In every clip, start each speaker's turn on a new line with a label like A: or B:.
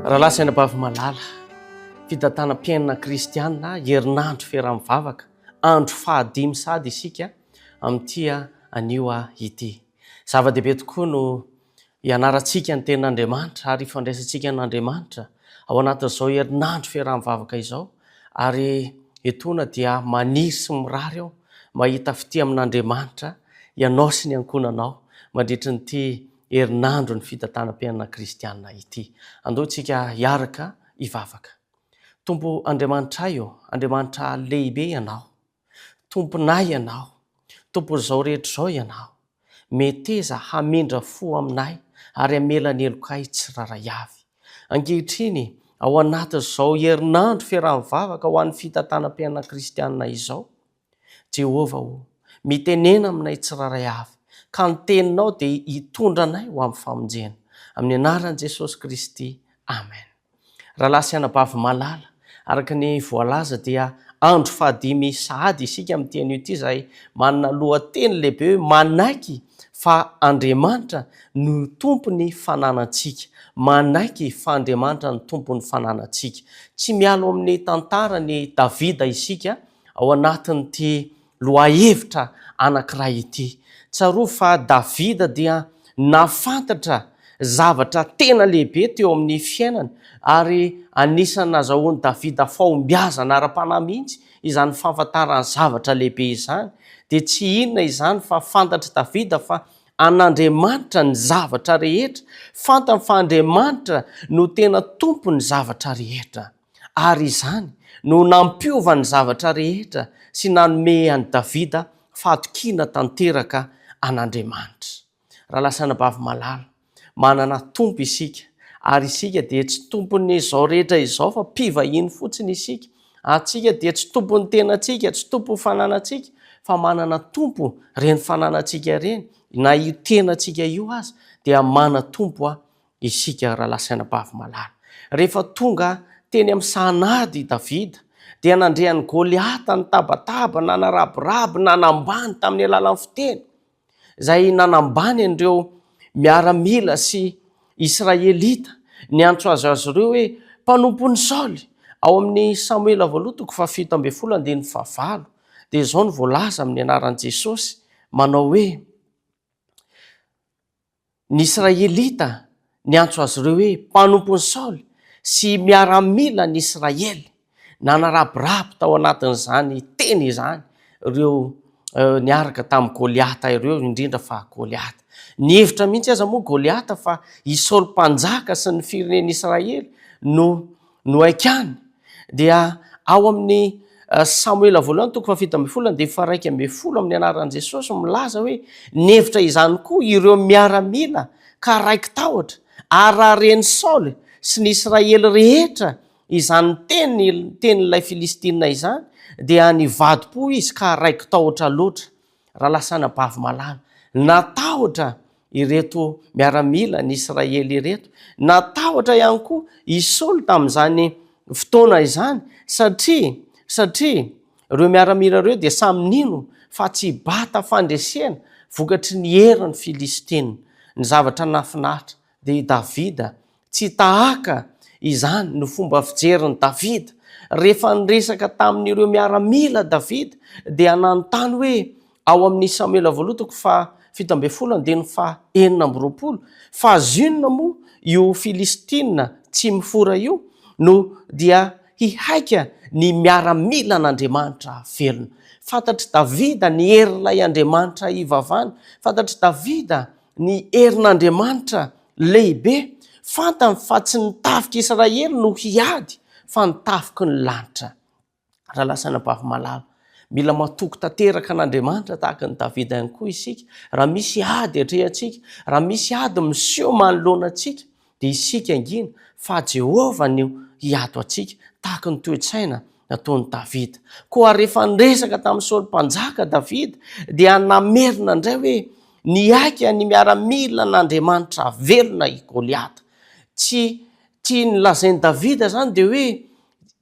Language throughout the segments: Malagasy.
A: Raha lasaina bavy malala fitatana mpiainana kristianina herinandro fiaraha-mivavaka andro fahadimy sady isika amin'ity anio ity. Zava-dehibe tokoa no hianarantsika ny tenin'Andriamanitra ary ifandraisantsika n'Andriamanitra ao anatin'izao herinandro fiaraha-mivavaka izao, ary etona dia maniry sy mirary ao mahita fity amin'Andriamanitra ianao sy ny ankonanao mandritry nyity herinandro ny fitantanam-piainana kristianina ity. Andeontsika hiaraka hivavaka. Tompo Andriamanitra io, Andriamanitra lehibe ianao, tomponay ianao, tompon'izao rehetra izao ianao, meteza hamendra fo aminay ary hamela ny elokay tsy raray avy. Ankehitriny ao anatin'izao herinandro fiaraha-mivavaka ho an'ny fitantanam-piainana kristianina izao, Jehova mitenena aminay tsy raray avy, ka ny teninao dia hitondra anay ho amin'ny famonjena. Amin'ny anaran'i Jesosy Kristy. Amen. Raha lasiana-bavy malala, araka ny voalaza dia andro fahadimy sahady isika amin'ny teny ity izay manana lohateny lehibe hoe manaiky fa Andriamanitra no tompony fananantsika. Manaiky fa Andriamanitra no tompony fananantsika. Tsy mialo amin'ny tantarany Davida isika ao anatin'ity lohahevitra anankiray ity. Tsaroa fa Davida dia nafantatra zavatra tena lehibe teo amin'ny fiainany, ary anisany nazahoany Davida fahombiazana ara-panahy mihitsy izany fahafantarany zavatra lehibe izany. Dia tsy inona izany fa fantatra Davida fa an'Andriamanitra ny zavatra rehetra, fantany fa Andriamanitra no tena tompony zavatra rehetra, ary izany no nampiova ny zavatra rehetra sy nanome an'i Davida fahatokina tanteraka an'Andriamanitra. Raha lasana-bavy malala, manana tompo isika, ary isika dia tsy tompony izao rehetra izao fa mpivahiny fotsiny isika. Atsika dia tsy tompony tenantsika, tsy tompo fananantsika, fa manana tompo reny fananantsika reny. Na io tenantsika io aza dia mana tompo isika raha lasaina-bavy malala. Rehefa tonga teny amin'ny sahanady Davida dia nandrehan'ny Goliata ny tabataba, nanaraborabo, nanambany tamin'ny alalan'ny fiteny, izay nanambany an'ireo miaramila sy Israelita, ny antso azy ireo hoe mpanompon'ny Saoly ao amin'ny Samuela 2:7-9. Dia izao no voalaza amin'ny anaran'i Jesosy manao hoe ny Israelita ny antso azy ireo hoe mpanompon'ny Saoly sy miaramila ny Israely. Nanaraborabo tao anatin'izany teny izany ireo niaraka tamin'ny Goliata ireo, indrindra fa Goliata. Nihevitra mihitsy aza moa Goliata fa i Saoly mpanjaka sy ny fireneny Israely no haikany. Dia ao amin'ny Samuela 1:7-9 amin'ny anaran'i Jesosy milaza hoe nihevitra izany koa ireo miaramila ka raiky tahotra araren'i Saoly sy ny Israely rehetra izany tenin'ilay Filistina izany, dia nivady-po izy ka raiky tahotra loatra. Raha lasana-bavy malala, natahotra ireto miaramila ny Israely ireto, natahotra ihany koa i Saoly tamin'izany fotoana izany, satria ireo miaramila ireo dia samy nino fa tsy bata fandresena vokatry ny herin'ny Filistina. Ny zavatra nafinahitra dia Davida tsy tahaka izany no fomba fijerin'ny Davida. Rehefa niresaka tamin'ireo miaramila Davida dia nanontany hoe ao amin'ny Samuela 2:7-9 fa zinona moa io Filistina tsy mifora io no dia hihaika ny miaramila n'Andriamanitra velona. Fantatry Davida ny herin'ilay Andriamanitra ivavana, fantatry Davida ny herin'Andriamanitra lehibe, fantany fa tsy nitafika Israely no hiady fa nitafiky ny lanitra. Raha lasana-bavy malala, mila matoky tanteraka an'Andriamanitra tahaka ny Davida ihany koa isika. Raha misy ady atrehantsika, raha misy ady miseho manoloana antsika, dia isika angina fa Jehova no hiado antsika tahaka ny toe-tsaina nataon'i Davida. Koa rehefa niresaka tamin'ny Saoly mpanjaka Davida dia namerina indray hoe niaika ny miaramila n'Andriamanitra velona i Goliata. Tsy nilazain'i Davida zany dia hoe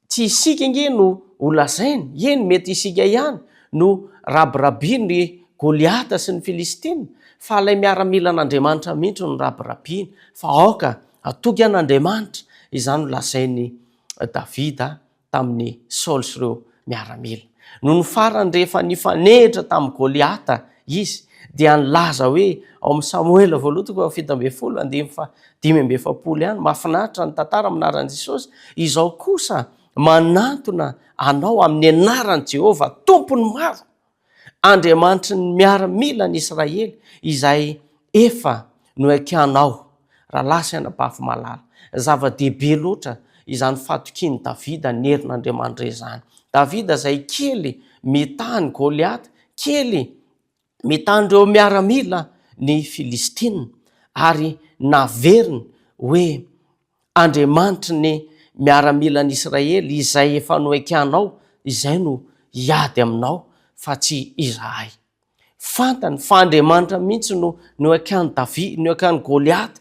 A: tsy isika nge no ho lazainy, eny mety isika ihany no rabirabiany Goliata sy ny Filistina, fa ilay miaramila n'Andriamanitra mihitsy no rabirabiany. Fa aoka atoky an'Andriamanitra izany no lazainy Davida tamin'ny Saoly sy ireo miaramila. No ny farany rehefa nifanehitra tamin'ny Goliata izy dia nilaza hoe ao amin'ny Samoela voalohany 7:5 ihany, mahafinaritra ny tantara aminaran'i Jesosy, izao kosa manantona anao amin'ny anaran'i Jehovah tompony maro, Andriamanitry ny miaramila ny Israely izay efa noekanao. Raha lasa anabafy malala, zava-dehibe loatra izany fatokiany Davida ny herin'Andriamanitra izany. Davida zay kely mitany Goliata, kely mitany ireo miaramila ny Filistina, ary naveriny hoe Andriamanitry ny miaramila ny Israely izay efa noekanao, izay no hiady aminao fa tsy izahay. Fantany fa Andriamanitra mihitsy no noekany Davida, noekany Goliata,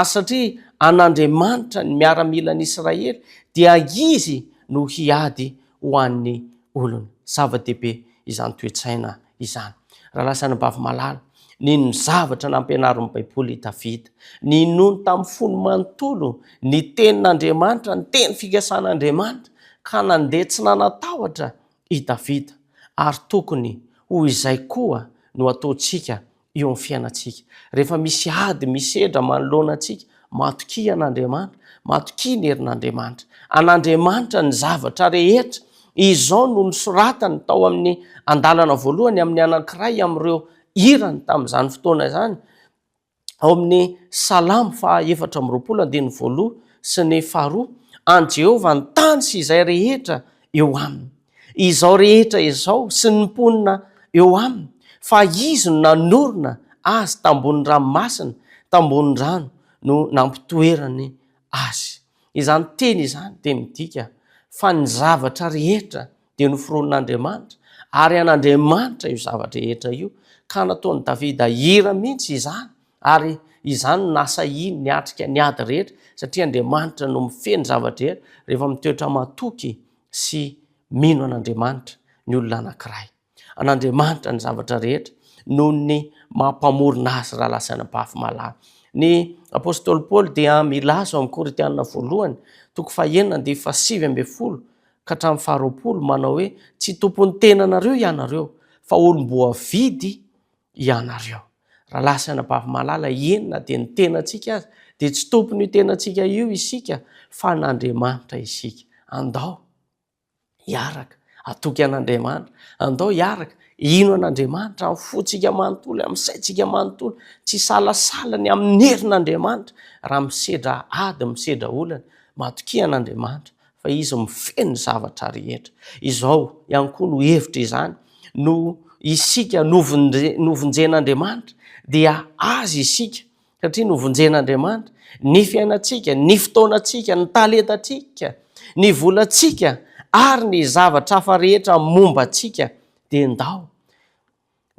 A: satria an'Andriamanitra ny miaramila ny Israely dia izy no hiady ho an'ny olony. Zava-dehibe izany toetsaina izany. Raha lasa anabavy malala, ny zavatra nampianarin'ny Baiboly Davida, ny nono tamin'ny fony manontolo ny tenin'Andriamanitra, ny teny fikasan'Andriamanitra, ka nandeha tsy nanatahotra i Davida, ary tokony ho izay koa no ataontsika eo amin'ny fiainantsika. Rehefa misy ady misedra manoloana antsika, matoki an'Andriamanitra, matoki ny herin'Andriamanitra. An'Andriamanitra ny zavatra rehetra. Izao no nisoratany tao amin'ny andalana voalohany amin'ny anankiray amin'ireo irany tamin'izany fotoana izany, ao amin'ny Salamo 4:2 sy ny 2: an Jehovah ny tany sy izay rehetra eo aminy, izao rehetra izao sy ny mponina eo aminy, fa izy no nanorona azy tambony ranomasina, tambony rano no nampitoerany azy. Izany teny izany dia midika fa ny zavatra rehetra dia noforon'Andriamanitra, ary an'Andriamanitra io zavatra rehetra io, ka nataony Davida hira mihitsy izany, ary izany nasahiny niatrika ny ady rehetra, satria Andriamanitra no mifeny zavatra rehetra rehefa mitoetra matoky sy mino an'Andriamanitra ny olona anankiray. An'Andriamanitra ny zavatra rehetra noho ny mampamorona azy. Raha lasa anabafy malala, ny apôstôly Paoly dia milaza amin'ny Korinthiana 1:9-7 ka hatramin'ny 20 manao hoe tsy tompony tenanareo ianareo, fa olom-boavidy ianareo. Raha lasa anabafy malala, enina dia ny tenantsika azy, dia tsy tompony io tenantsika io isika, fa n'Andriamanitra isika. Andao hiaraka atoky an'Andriamanitra, andao hiaraka ino an'Andriamanitra, amin'ny fotsika manontolo, amin'ny saitsika manontolo, tsy salasalany amin'ny herin'Andriamanitra. Raha misedra ady, misedra olana, matoki an'Andriamanitra, fa izy mifeny zavatra rehetra. Izao ihany koa no hevitra izany, no isika novonjen'Andriamanitra dia azy isika, satria novonjen'Andriamanitra ny fiainantsika, ny fotoanantsika, ny talentantsika, ny volantsika, ary ny zavatra hafa rehetra momba antsika, dia ndao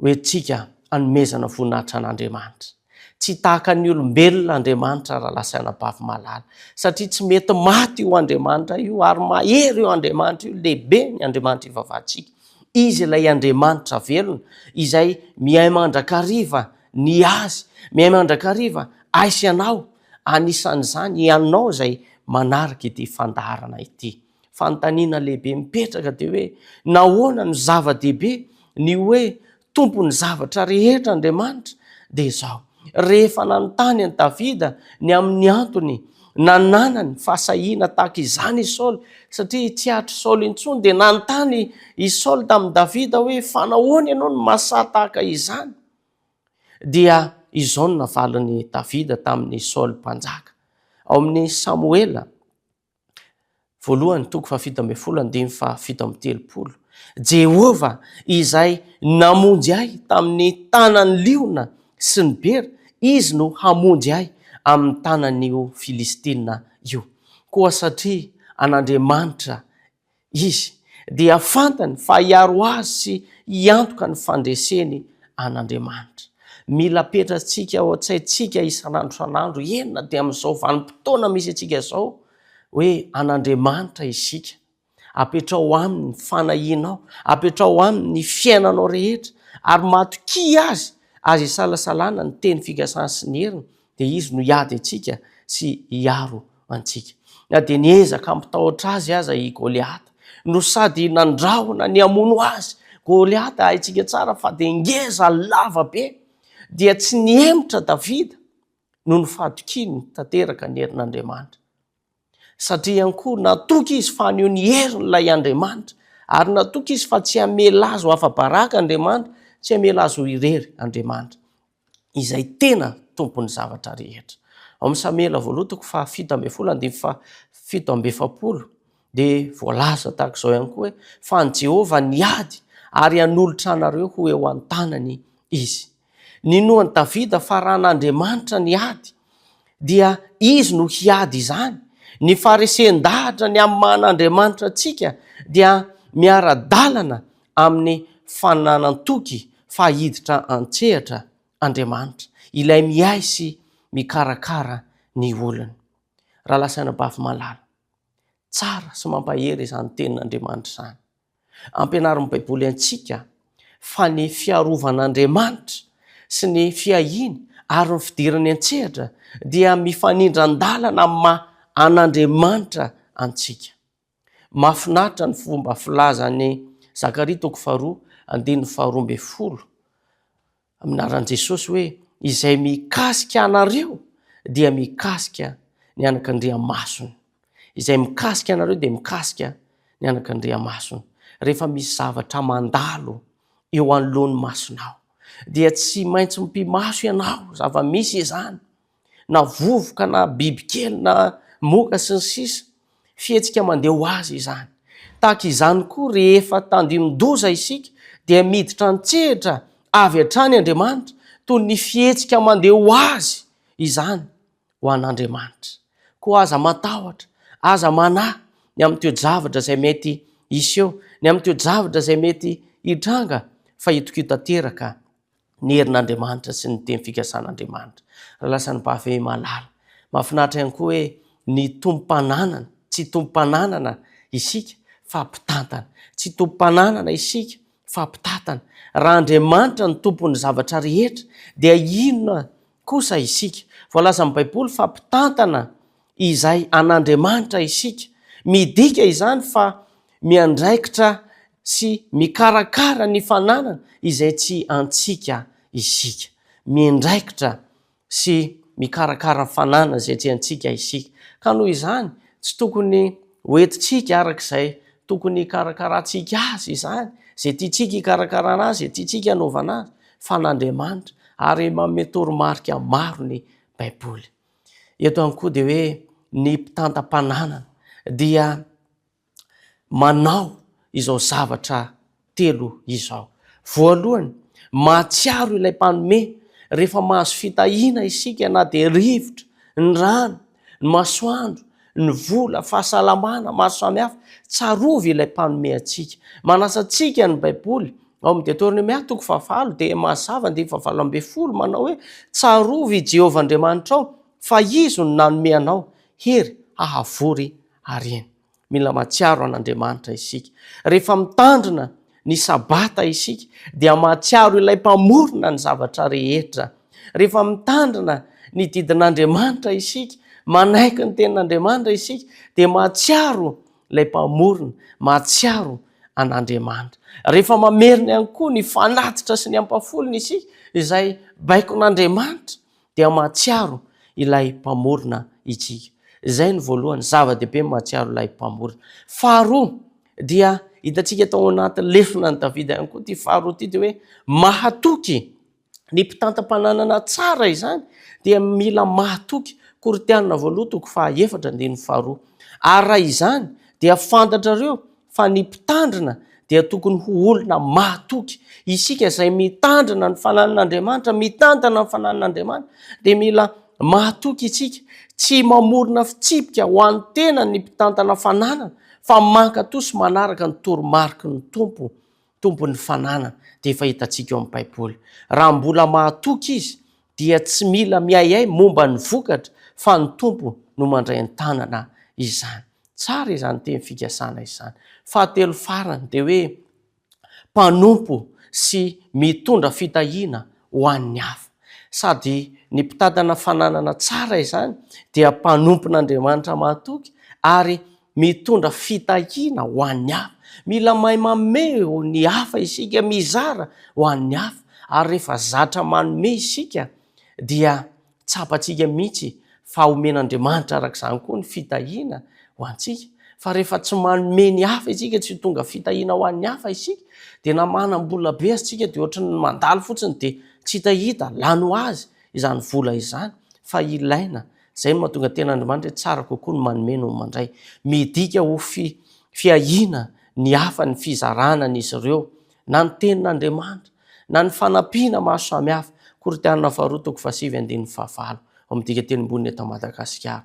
A: hoentsika anomezana voninahitra an'Andriamanitra. Tsy tahaka ny olombelona Andriamanitra raha lasa anabavy malala, satria tsy mety maty io Andriamanitra io, ary mahery io Andriamanitra io, lehibe ny Andriamanitra ivavahantsika. Izy ilay Andriamanitra velona izay mihay mandrakariva ny azy, mihay mandrakariva aisy anao, anisan'izany ianao zay manaraka ity fandaharana ity. Fanontaniana lehibe mipetraka dia hoe nahoana no zava-dehibe ny hoe tompony zavatra rehetra Andriamanitra, dia izao. Rehefa nanontany an Davida ny amin'ny antony nananany fahasahiana tahaka izany i Saoly, satria tsy atry Saoly intsony, dia nanontany i Saoly tamin'ny Davida hoe fa nahoana ianao no mahasahy tahaka izany, dia izao no navaliny Davida tamin'ny Saoly mpanjaka. Ao amin'ny Samoela 1:7-7: Jehova izay namonjy ahy tamin'ny tanan'ny liona sy ny bera, izy no hamonjy ahy amin'ny tanan'io Filistina io. Koa satria an'Andriamanitra izy, dia fantany fa hiaro azy sy hiantoka ny fandreseny an'Andriamanitra. Mila petratsika ao an-tsaitsika isan'andro, enina dia amin'izao vanim-potoana misy atsika zao, hoe an'Andriamanitra isika. Apetrao aminy ny fanahinao, apetrao aminy ny fiainanao rehetra, ary matoki azy isalasalana ny teny fikasana sy ny heriny, dia izy no hiady antsika sy hiaro antsika. na dia niezaka ampitahotra azy aza i Goliata no sady nandraona ny amono azy. Goliata haintsika tsara fa dia ngeza lava be dia tsy niemotra Davida no ny fadokiny tanteraka ny herin'Andriamanitra. Satria ihany koa natoky izy fa anio ny herin'ilay Andriamanitra, ary natoky izy fa tsy hamela azy ho afa-baraka Andriamanitra, tsy hamela azy ho irery Andriamanitra, izay tena tompony zavatra rehetra. Ao amin'ny Samuela voalohany fa 7:7 dia voalaza tahaka izao ihany koa hoe fa ny Jehovah niady ary hanolotra anareo ho eo an-tanany izy. Ninoany Davida fa raha n'Andriamanitra niady dia izy no hiady izany. Ny farisendahatra ny amin'ny mahan'Andriamanitra antsika dia miara-dalana amin'ny fananantoky fa hiditra antsehatra Andriamanitra. Ilay miay sy mikarakara ny olona. Raha lasaina bavy malala, tsara sy mampahery izany tenin'Andriamanitra izany. Ampianarin'ny Baiboly antsika fa ny fiarovanaN'Andriamanitra sy ny fiahiny ary ny fidirany antsehatra dia mifanindran-dalana amin'ny an'Andriamanitra antsika. Mahafinaritra ny fomba filazan'ny Zakaria 2:12 aminaran'i Jesosy hoe izay mikasika anareo dia mikasika ny anak'Andriamasony. Izay mikasika anareo dia mikasika ny anak'Andriamasony. Rehefa misy zavatra mandalo eo anoloan'ny masonao dia tsy maintsy mpimaso ianao zava-misy izany, na vovoka na bibikely na moka sy ny sisa, fihetsika mandeha ho azy izany. Tahaka izany koa rehefa tandimon-doza isika dia miditra antsehatra avy hatrany Andriamanitra toy ny fihetsika mandeha ho azy izany ho an'Andriamanitra. Koa aza matahotra, aza manahy ny amin'ny teo javatra izay mety iseho, ny amin'ny teo javatra izay mety hitranga, fa hitokio tanteraka ny herin'Andriamanitra sy ny teny fikasan'Andriamanitra. Raha lasan'ny bavy malala, mahafinaritra ihany koa hoe ny tompo-pananana, tsy tompo-pananana isika fa mpitantana, tsy tompo-pananana isika fa mpitantana. Raha Andriamanitra ny tompon'ny zavatra rehetra dia inona kosa isika? Voalaza amin'ny Baiboly fa mpitantana izay an'Andriamanitra isika. Midika izany fa miandraikitra sy mikarakara ny fananana izay tsy antsika isika. Miandraikitra sy mikarakara ny fananana izay tsy antsika isika. Ka noho izany tsy tokony hoentitsika arak'izay tokony hikarakaratsika azy izany, izay tiatsika hikarakarana azy, izay tiatsika hanaovana azy, fa n'Andriamanitra, ary manome toromarika maro ny Baiboly. Eto ihany koa dia hoe ny mpitantam-pananana dia manao izao zavatra telo izao. Voalohany, mahatsiaro ilay mpanome rehefa mahazo fitahiana isika, na dia rivotra, ny rano, ny masoandro, ny vola, fahasalamana, maro samihafa, tsarovy ilay mpanome antsika. Manasa antsika ny Baiboly ao amin'ny Deutéronome 5 dia mazava 7:12 manao hoe tsarovy Jehovah Andriamanitra ao fa izy no nanome anao hery hahavory hareny. Mila mahatsiaro an'Andriamanitra isika. Rehefa mitandrina ny sabata isika dia mahatsiaro ilay mpamorona ny zavatra rehetra. Rehefa mitandrina ny didin'Andriamanitra isika, manaiky ny tenin'Andriamanitra isika, dia mahatsiaro ilay mpamorona, mahatsiaro an'Andriamanitra. Rehefa mamerina ihany koa ny fanatitra sy ny ampafolony isika izay baikon'Andriamanitra dia mahatsiaro ilay mpamorona isika. Izay ny voalohany, zava-dehibe mahatsiaro ilay mpamorona. Faharoa dia hitantsika tao anatin'ny lesona ny Davida ihany koa, ty faharoa ty dia hoe mahatoky ny mpitantam-pananana tsara izany dia mila mahatoky. Koritianina voalohany 4:4 ary raha izany dia fantatrareo fa ny mpitandrina dia tokony ho olona mahatoky. Isika izay mitandrina ny fananan'Andriamanitra, mitantana ny fananan'Andriamanitra, dia mila mahatoky isika, tsy mamorona fitsipika ho an'ny tena ny mpitantana fananana, fa mankatosy manaraka ny toromarika ny tompon'ny fananana. Dia efa hitantsika eo amin'ny Baiboly. Raha mbola mahatoky izy dia tsy mila miayay momba ny vokatra, fa ny tompo no mandray ny tanana izany. Tsara izany teny fikasana izany. Fahatelo farany dia hoe mpanompo sy mitondra fitahiana ho an'ny hafa. Sady ny mpitantana fananana tsara izany dia mpanompon'Andriamanitra mahatoky, ary mitondra fitahiana ho an'ny hafa. Mila mahay mameo ny hafa isika, mizara ho an'ny hafa, ary rehefa zatra manome isika dia tsapatsika mihitsy fa omen'Andriamanitra arak'izany koa ny fitahiana ho antsika. Fa rehefa tsy manome ny hafa isika, tsy tonga fitahiana ho an'ny hafa isika, dia na manam-bola be aztsika dia ohatry ny mandalo fotsiny dia tsy hita lany ho azy izany vola izany. Fa ilaina, zay no mahatonga ten'Andriamanitra tsara kokoa ny manome no mandray. Midika ho fiahiana ny hafa ny fizaranan'izy ireo, na ny tenin'Andriamanitra, na ny fanampiana maro samihafa. Korintana faharoa toko 7:5 amidika teny amboniny eto Madagasikara.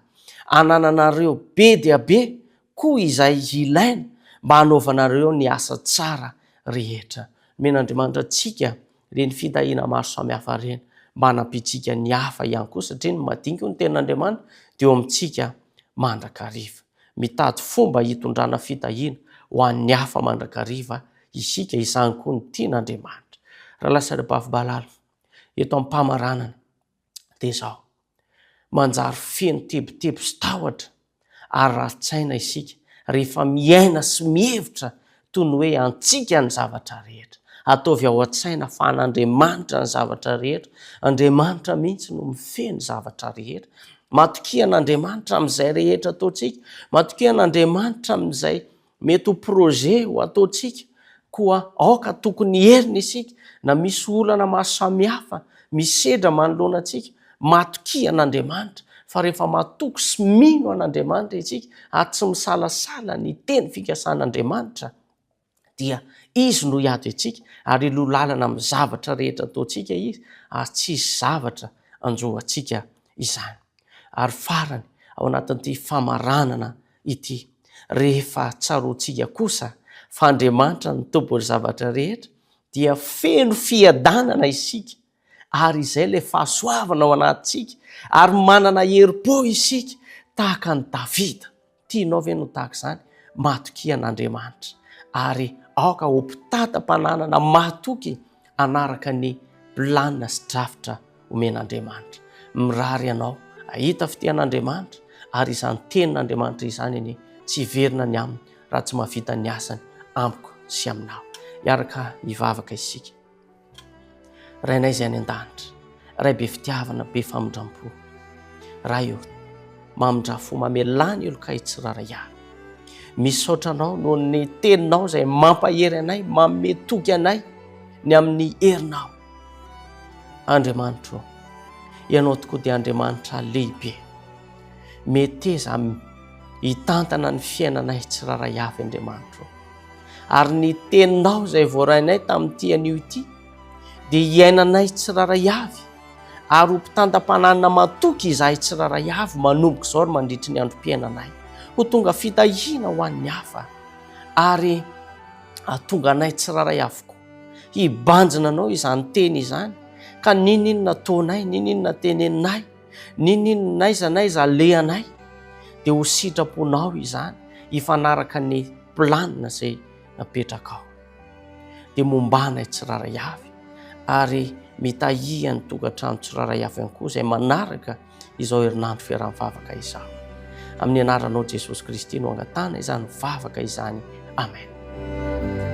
A: Anananareo be dia be koa izay ilaina mba hanaovanareo ny asa tsara rehetra. Men'Andriamanitra atsika reny fitahiana maro samihafa reny mba hanampitsika ny hafa ihany koa, satria ny madinika ny tenin'Andriamanitra dia eo amintsika mandrakariva. Mitady fomba hitondrana fitahiana ho an'ny hafa mandrakariva isika, izany koa ny tian'Andriamanitra. Raha lasary-bavibalala eto am-pamaranana dia zao: manjary feno tebotebo sy tahotra ary rarin-tsaina isika rehefa miaina sy mihevitra toy ny hoe antsika ny zavatra rehetra. Ataovy ao an-tsaina fa an'Andriamanitra ny zavatra rehetra. Andriamanitra mihitsy no mifeny zavatra rehetra. Matokia an'Andriamanitra amin'izay rehetra ataontsika. Matokia an'Andriamanitra amin'izay mety ho projet ho ataontsika. Koa aoka tokony herina isika, na misy olana maro samihafa misedra manoloana antsika, matokia an'Andriamanitra. Fa rehefa matoky sy mino an'Andriamanitra isika ary tsy misalasala ny teny fikasan'Andriamanitra, dia izy no hiady antsika ary ilolalana amin'ny zavatra rehetra ataontsika izy, ary tsisy zavatra anjohantsika izany. Ary farany ao anatin'ity famaranana ity, rehefa tsaroantsika kosa fa Andriamanitra ny tompony zavatra rehetra, dia feno fiadanana isika, ary izay ilay fahasoavana ao anatintsika, ary manana herim-po isika tahaka ny Davida. Tianao ve no tahaka izany? Matokia an'Andriamanitra ary aoka ho mpitata-pananana mahatoky anaraka ny planina sy drafitra omen'Andriamanitra. Mirary ianao ahita fitian'Andriamanitra, ary izany tenin'Andriamanitra izany any tsy verina ny aminy raha tsy mahavita ny asany amiko sy aminao. Iaraka hivavaka isika. Rainay izay any an-danitra, ray be fitiavana, be famindram-po, raha io mamindra-fo mamelany elo-kay tsiraray ahy. Misaotra anao noho ny teninao izay mampahery anay, mametoky anay ny amin'ny herinao. Andriamanitra, ianao tokoa dia Andriamanitra lehibe. Meteza hitantana ny fiainanay tsiraray avy, Andriamanitra. Ary ny teninao izay voarainay tamin'ity anio ity dia hiainanay tsiraray avy, ary ho mpitantam-pananana matoky izahay tsiraray avy manomboka izao ry mandritry ny androm-piainanay. Ho tonga fitahiana ho an'ny hafa, ary atonga anay tsiraray avokoa hibanjina anao izany teny izany. Ka ninona taonay, ninona teneninay, ninona aiza naiza lehanay, dia ho sitraponao izany hifanaraka ny planina izay napetraka ao. Dia mombanay tsiraray avy, ary mitahia ny tokantrano tsiraray avy ihany koa izay manaraka izao herinandro fiaraha-mivavaka izao. Amin'ny anaranao Jesosy Kristy no angatana izany vavaka izany. Amen.